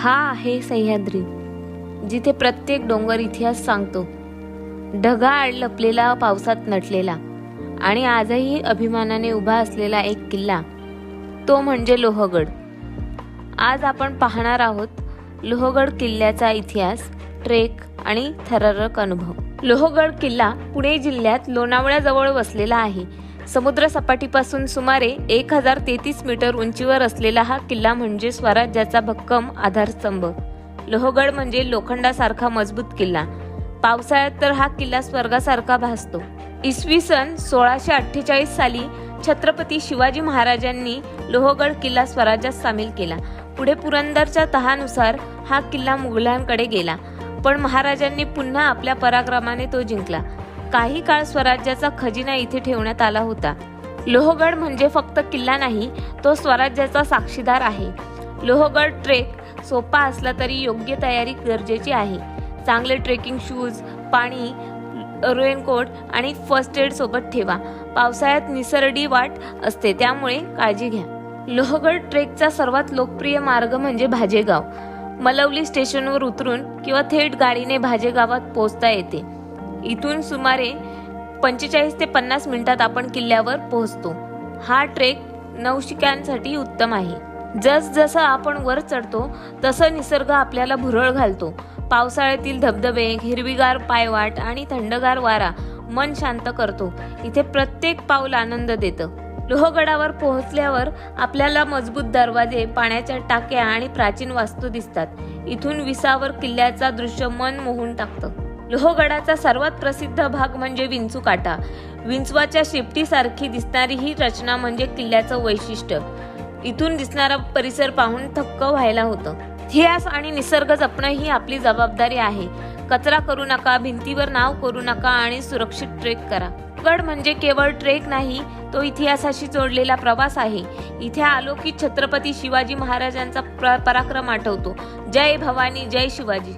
हा आहे सह्याद्री, जिथे प्रत्येक डोंगर इतिहास सांगतो. ढगाळ लपलेला, पावसात नटलेला आणि आजही अभिमानाने उभा असलेला एक किल्ला, तो म्हणजे लोहगड. आज आपण पाहणार आहोत लोहगड किल्ल्याचा इतिहास, ट्रेक आणि थरारक अनुभव. लोहगड किल्ला पुणे जिल्ह्यात लोणावळ्याजवळ वसलेला आहे. समुद्र सपाटीपासून सुमारे 1033 मीटर उंचीवर असलेला हा किल्ला म्हणजे स्वराज्याचा भक्कम आधारस्तंभ. लोहगड म्हणजे लोखंडासारखा मजबूत किल्ला. पावसाळ्यात तर हा किल्ला स्वर्गासारखा भासतो. इसवी सन 1648 साली छत्रपती शिवाजी महाराजांनी लोहगड किल्ला स्वराज्यात सामील केला. पुढे पुरंदरच्या तहानुसार हा किल्ला मुघलांकडे गेला, पण महाराजांनी पुन्हा आपल्या पराक्रमाने तो जिंकला. काही काळ स्वराज्याचा खजिना इथे ठेवण्यात आला होता. लोहगड म्हणजे फक्त किल्ला नाही, तो स्वराज्याचा साक्षीदार आहे. लोहगड ट्रेक सोपा असला तरी योग्य तयारी गरजेची आहे. चांगले ट्रेकिंग शूज, पाणी, रेनकोट आणि फर्स्ट एड सोबत ठेवा. पावसाळ्यात निसरडी वाट असते, त्यामुळे काळजी घ्या. लोहगड ट्रेकचा सर्वात लोकप्रिय मार्ग म्हणजे भाजेगाव. मलवली स्टेशनवर उतरून किंवा थेट गाडीने भाजेगावात पोहोचता येते. इथून सुमारे 45 ते 50 मिनिटात आपण किल्ल्यावर पोहोचतो. हा ट्रेक नवशिक्यांसाठी उत्तम आहे. जसजसं आपण वर चढतो तसं निसर्ग आपल्याला भुरळ घालतो. पावसाळ्यातील धबधबे, हिरवीगार पायवाट आणि थंडगार वारा मन शांत करतो. इथे प्रत्येक पाऊल आनंद देतं. लोहगडावर पोहोचल्यावर आपल्याला मजबूत दरवाजे, पाण्याच्या टाक्या आणि प्राचीन वास्तू दिसतात. इथून विसावर किल्ल्याचा दृश्य मन मोहून टाकतं. लोहगडाचा सर्वात प्रसिद्ध भाग म्हणजे विंचू काटा. विंचवाच्या शेपटीसारखी दिसणारी ही रचना म्हणजे किल्ल्याचं वैशिष्ट्य. इथून दिसणारा परिसर पाहून थक्क व्हायला होतं. इतिहास आणि निसर्ग जपणं ही आपली जबाबदारी आहे. कचरा करू नका, भिंतीवर नाव करू नका आणि सुरक्षित ट्रेक करा. गड म्हणजे केवळ ट्रेक नाही, तो इतिहासाशी जोडलेला प्रवास आहे. इथे आलो की छत्रपती शिवाजी महाराजांचा पराक्रम आठवतो. जय भवानी, जय शिवाजी.